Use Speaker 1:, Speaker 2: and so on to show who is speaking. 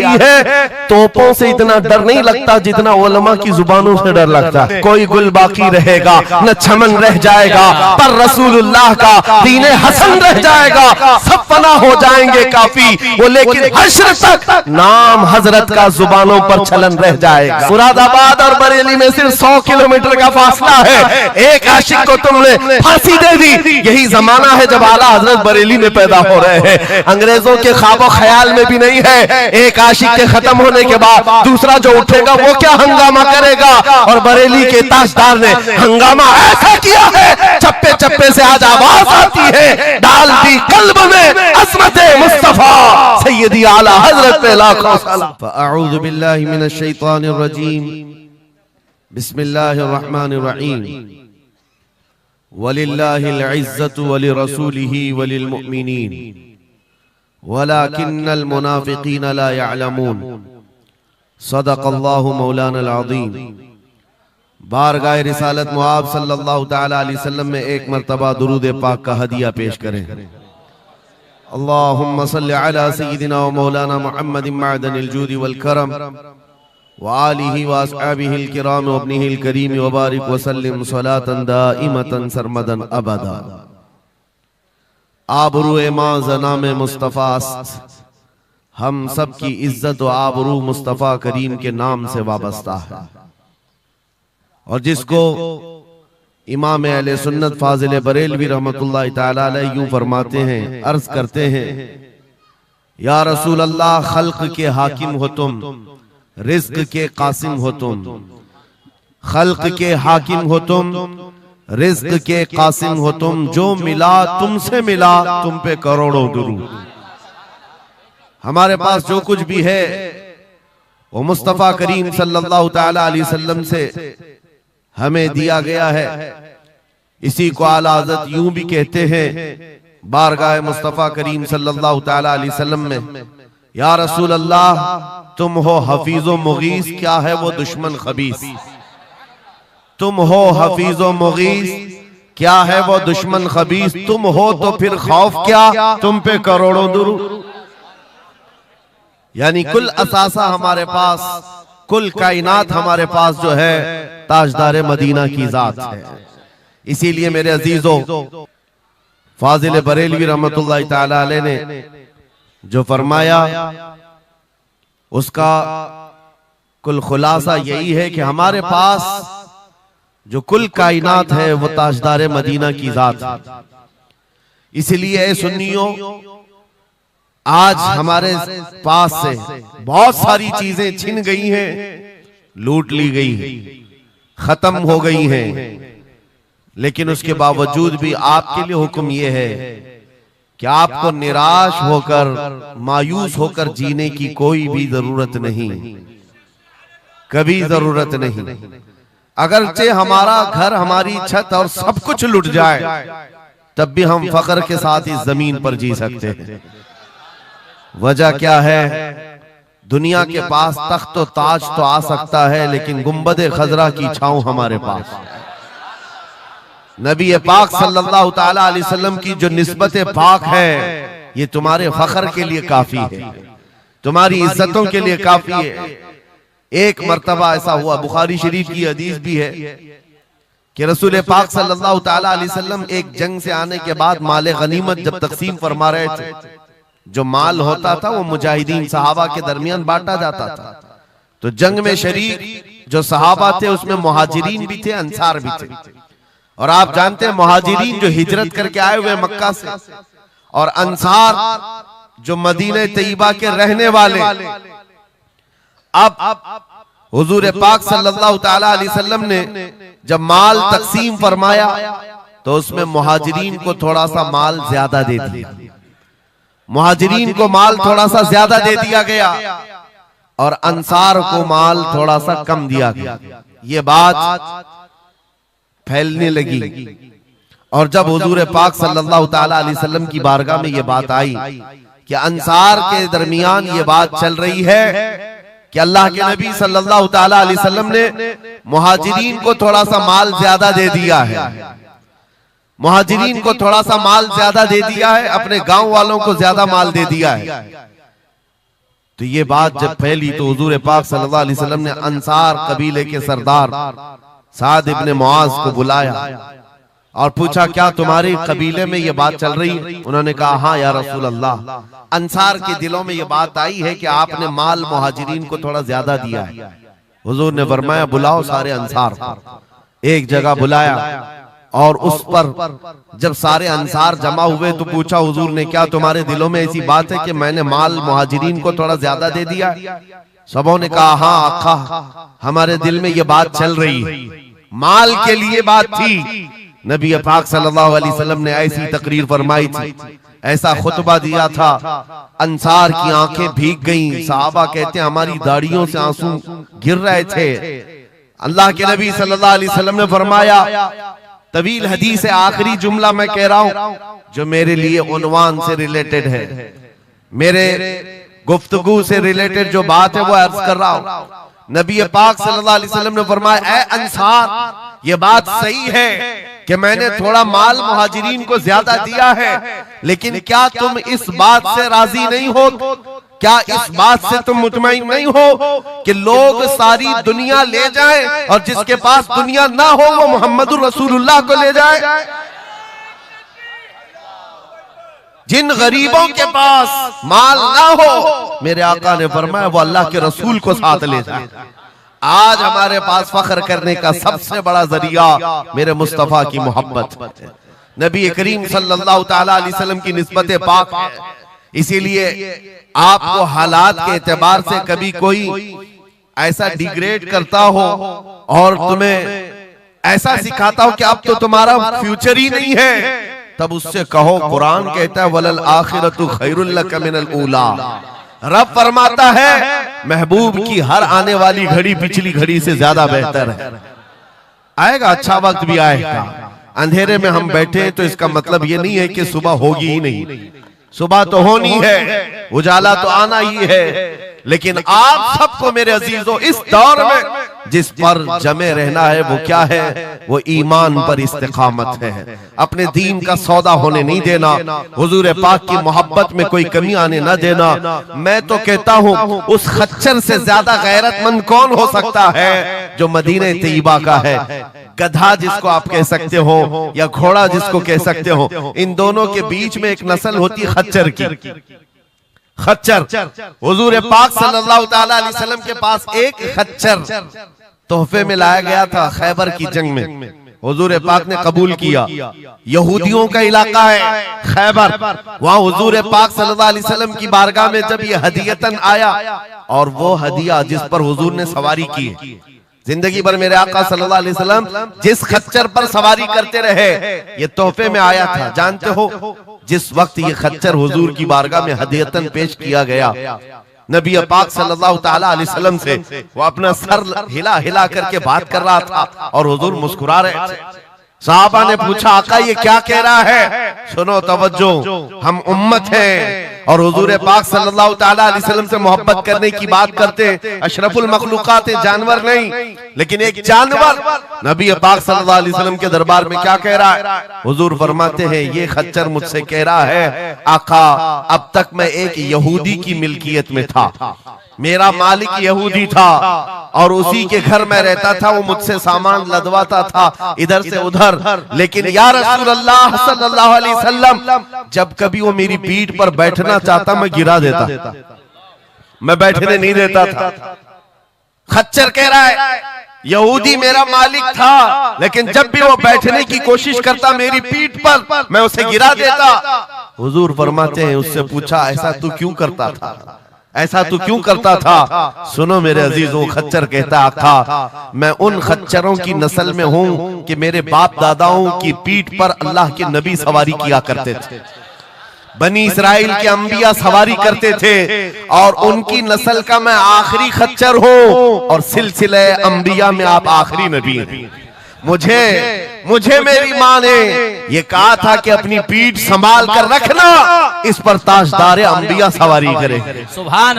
Speaker 1: है, तोपों से इतना डर नहीं लगता जितना उलमा की जुबानों से डर लगता है। कोई गुल बाकी रहेगा न चमन रह जाएगा, पर रसूलुल्लाह का दीने हसन रह जाएगा। सब फना हो जाएंगे काफी वो, लेकिन हश्र तक नाम हजरत का जुबानों पर चलन रह जाएगा। मुरादाबाद और बरेली में सिर्फ 100 किलोमीटर का फासला है। एक आशिक को तुमने फांसी दे दी। यही जमाना है जब आला हजरत बरेली में पैदा हो रहे हैं। अंग्रेजों के ख्वाबो ख्याल में भी नहीं है एक आशिक के खत्म होने के बाद दूसरा जो उठेगा वो क्या हंगामा करेगा। और बरेली के ताजदार ने हंगामा ऐसा किया है, चप्पे चप्पे से आज आवाज आती है, डाल दी कल्ब में अज़मत मुस्तफा सैयदी आला हजरत पे लाखों सलाम।
Speaker 2: फ़अऊज़ु बिल्लाहि मिनश शैतानिर रजीम, बिस्मिल्लाहिर रहमानिर रहीम। वलिल्लाहिल इज़्ज़तु वलिरसूलिही वलिल मुअमिनीन वलाकिन्नल मुनाफिकीन ला यअलमून। सदक़ल्लाहु मौलाना अज़ीम। बारगाह रिसालत मुआब सल्लल्लाहु तआला अलैहि वसल्लम में एक मर्तबा दुरूद पाक का हदिया पेश करें। अल्लाहुम्मा सल्लि अला सय्यिदिना व मौलाना मुहम्मदिन मअदनिल जूदि वल करम व आलिहि व अस्हाबिहिल किराम व इब्निहिल करीम व बारिक व सल्लिम सलातन दाइमतन सरमदन अबदा। आबरू मां ज़नाम मुस्तफ़ा, हम सब की इज्जत व आबरू मुस्तफ़ा करीम के नाम से वाबस्ता है। और जिसको इमाम अहले सुन्नत फाजिल बरेलवी रहमतुल्लाह तआला अलैह यूं फरमाते हैं, अर्ज करते हैं, या रसूल अल्लाह, खल्क के हाकिम हो तुम, रिज़्क के कासिम हो तुम। खल्क के हाकिम हो तुम, रिज़्क के कासिम हो तुम। जो मिला तुमसे मिला, तुम पे करोड़ों दुरूद। हमारे पास जो कुछ भी है वो मुस्तफ़ा करीम सल्लल्लाहु तआला अलैहि वसल्लम से हमें दिया गया है। इसी को आला हज़रत यूं भी कहते हैं बारगाह मुस्तफ़ा करीम सल्लल्लाहु तआला अलैहि वसल्लम में, या रसूल अल्लाह, तुम हो हफीज़ो मुगीस, क्या है वो दुश्मन खबीस। तुम हो हफीज़ो मुगीस, क्या है वो दुश्मन खबीस। तुम हो तो फिर खौफ क्या, तुम पे करोड़ों दुरूद। यानी कुल असासा हमारे पास, कुल कायनात हमारे पास जो है ताजदार मदीना की जात है। इसीलिए मेरे अजीजों, फाजिल बरेलवी रहमतुल्लाह तआला अलैह ने जो फरमाया उसका कुल खुलासा यही है कि हमारे पास जो कुल कायनात है वो ताजदार मदीना की जात है। इसलिए ए सुन्नियों, आज हमारे पास से बहुत सारी चीजें छिन गई हैं, लूट ली गई हैं, खत्म हो गई हैं, लेकिन उसके बावजूद भी आपके लिए हुक्म यह है कि आपको निराश होकर, मायूस होकर जीने की कोई भी जरूरत नहीं, कभी जरूरत नहीं। अगरचे हमारा घर, हमारी छत और सब कुछ लुट जाए, तब भी हम फख्र के साथ इस जमीन पर जी सकते हैं। वजह क्या है? दुनिया के पास तख्त तो ताज तो आ सकता है, लेकिन गुंबद खजरा की छांव हमारे पास। नबी पाक सल्लल्लाहु तआला अलैहि वसल्लम की जो निस्बत पाक है, ये तुम्हारे फख्र के लिए काफी है, तुम्हारी इज्जतों के लिए काफी है। एक मर्तबा ऐसा हुआ, बुखारी शरीफ की हदीस भी है कि रसूल पाक सल्लल्लाहु तआला अलैहि वसल्लम एक जंग से आने के बाद माल गनीमत जब तकसीम फरमा रहे थे, जो माल होता था वो मुजाहिदीन सहाबा के दरमियान बांटा जाता था। तो जंग में शरीक जो सहाबा थे उसमें मुहाजिरीन भी थे, अंसार भी थे। और आप जानते हैं मुहाजिरीन जो हिजरत करके आए हुए मक्का से, और अंसार जो मदीने तैयबा के रहने वाले। अब हुजूर पाक सल्लल्लाहु तआला अलैहि वसल्लम ने जब माल तकसीम फरमाया तो उसमें मुहाजिरीन को थोड़ा सा माल ज्यादा दे दिया, मुहाजिरीन को माल थोड़ा सा ज्यादा दे दिया गया और अंसार को माल थोड़ा सा कम दिया गया। ये बात फैलने लगी और जब हुजूर पाक सल्लल्लाहु तआला अलैहि वसल्लम की बारगाह में ये बात आई कि अंसार के दरमियान ये बात चल रही है कि अल्लाह के नबी सल्लल्लाहु तआला अलैहि वसल्लम ने मुहाजिरीन को थोड़ा सा माल ज्यादा दे दिया है, मुहाजिरीन को थोड़ा सा माल ज्यादा दे दिया है, अपने गांव वालों को ज्यादा माल दे दिया है। तो ये बात जब फैली तो हुजूर पाक सल्लल्लाहु अलैहि वसल्लम ने अंसार कबीले के सरदार साद इब्ने मुआज को बुलाया और पूछा, क्या तुम्हारे कबीले में ये बात चल रही है? उन्होंने कहा, हाँ या रसूल अल्लाह, अंसार के दिलों में ये बात आई है कि आपने माल मुहाजिरीन को थोड़ा ज्यादा दिया है। हुजूर ने फरमाया, बुलाओ सारे अंसार को। एक जगह बुलाया और उस पर जब सारे अंसार जमा हुए तो पूछा हुजूर ने, क्या तुम्हारे दिलों में ऐसी बात है कि मैंने माल मुहाजिरीन को थोड़ा ज्यादा दे दिया? सबों ने कहा, हाँ आका, हमारे दिल में ये बात चल रही है। माल के लिए बात थी। नबी पाक सल्लल्लाहु अलैहि वसल्लम ने ऐसी तकरीर फरमाई थी, ऐसा खुतबा दिया था, अंसार की आंखें भीग गईं। सहाबा कहते हैं हमारी दाढ़ियों से आंसू गिर रहे थे। अल्लाह के नबी सल्लल्लाहु अलैहि वसल्लम ने फरमाया, तवील हदीस है, आखिरी जुमला मैं कह रहा हूं जो मेरे लिए उन्वान से रिलेटेड है, मेरे गुफ्तगू से रिलेटेड जो बात है वो अर्ज कर रहा हूं। नबी पाक सल्लल्लाहु अलैहि वसल्लम ने फरमाया, ऐ अंसार, ये बात सही है कि मैंने थोड़ा माल मुहाजिरीन को ज्यादा दिया है, लेकिन क्या तुम इस बात से राजी नहीं हो? क्या इस बात से तुम मुतमईन नहीं हो कि लोग सारी दुनिया ले जाएं और जिसके पास दुनिया ना हो वो मोहम्मदुर रसूलुल्लाह को ले जाए? जिन गरीबों के पास माल ना हो, मेरे आका ने फरमाया, वो अल्लाह के रसूल को साथ ले जाए। आज हमारे पास फख्र करने का सबसे बड़ा जरिया मेरे मुस्तफा की मोहब्बत, नबी करीम सल्लल्लाहु ताला अलैहि वसल्लम की निस्बत पाक है। इसीलिए आपको हालात के एतबार से कभी कोई ऐसा डिग्रेड करता हो और तुम्हें ऐसा सिखाता हो कि अब तो तुम्हारा फ्यूचर ही नहीं है, तब उससे कहो, कुरान कहता है, वलल आखिरतु खैरुल लक मिनल ऊला। रब फरमाता है, महबूब की हर आने वाली घड़ी पिछली घड़ी से ज्यादा बेहतर है। आएगा, अच्छा वक्त भी आएगा। अंधेरे में हम बैठे तो इसका मतलब ये नहीं है कि सुबह होगी ही नहीं, सुबह तो होनी है, उजाला तो आना ही है। लेकिन आप सबको मेरे अजीजों, इस दौर में जिस पर जमे रहना है वो क्या है? वो ईमान पर इस्तिकामत है। अपने दीन का सौदा होने नहीं देना, हुजूर पाक की मोहब्बत में कोई कमी आने न देना। मैं तो कहता हूँ उस खच्चर से ज्यादा गैरतमंद कौन हो सकता है जो मदीने तैयबा का है। गधा जिसको आप कह सकते हो या घोड़ा जिसको कह सकते हो, इन दोनों के बीच में एक नस्ल होती है खच्चर की। खच्चर, हुजूर पाक सल्लल्लाहु ताला अलैहि वसल्लम के पास एक खच्चर तोहफे में लाया गया था खैबर की जंग में। हुजूर पाक ने कबूल किया। यहूदियों का इलाका है खैबर, वहां हुजूर पाक सल्लल्लाहु अलैहि वसल्लम की बारगाह में जब ये हदियतन आया, और वो हदिया जिस पर हुजूर ने सवारी की, जिंदगी भर मेरे आका सल्लल्लाहु अलैहि वसल्लम जिस खच्चर पर सवारी करते रहे, ये तोहफे में आया था। जानते हो, जिस वक्त ये खच्चर हुजूर की बारगाह में हदियतन पेश किया गया, नबी पाक सल्लल्लाहु ताला अलैहि वसल्लम से वो अपना सर हिला हिला करके बात कर रहा था और हुजूर मुस्कुरा रहे थे। साहबा ने पूछा, आका ये क्या कह रहा है? सुनो, तवज्जो, हम उम्मत हैं और हुजूर पाक सल्लल्लाहु ताला अलैहि वसल्लम से मोहब्बत करने की बात करते हैं। अशरफुल मखलूकात है, जानवर नहीं, लेकिन एक जानवर नबी पाक सल्लल्लाहु अलैहि वसल्लम के दरबार में क्या कह रहा है? हुजूर फरमाते हैं, ये खच्चर मुझसे कह रहा है, आका अब तक मैं एक यहूदी की मिल्कियत में था, मेरा मालिक यहूदी था और उसी के घर में रहता था, वो मुझसे सामान लदवाता था इधर से उधर। लेकिन या रसूल अल्लाह सल्लल्लाहु अलैहि वसल्लम, जब कभी वो मेरी पीठ पर बैठना चाहता मैं गिरा देता, मैं बैठने नहीं देता था। खच्चर कह रहा है, यहूदी मेरा मालिक था, लेकिन जब भी वो बैठने की कोशिश करता मेरी पीठ पर, मैं उसे गिरा देता। हुजूर फरमाते हैं, उससे पूछा, ऐसा तू क्यों करता था? ऐसा तू क्यों करता था? सुनो मेरे अजीजों, खच्चर कहता, आका मैं उन खच्चरों की नस्ल में हूं कि मेरे बाप दादाओं की पीठ पर अल्लाह के नबी सवारी किया करते थे, बनी इस्राइल के अंबिया सवारी करते थे, और उनकी नस्ल का मैं आखिरी खच्चर हूं, और सिलसिले अंबिया में आप आखिरी नबी हैं। मुझे मेरी माँ ने ये कहा था कि अपनी पीठ संभाल कर रखना, इस पर ताजदार अंबिया सवारी करे। सुभान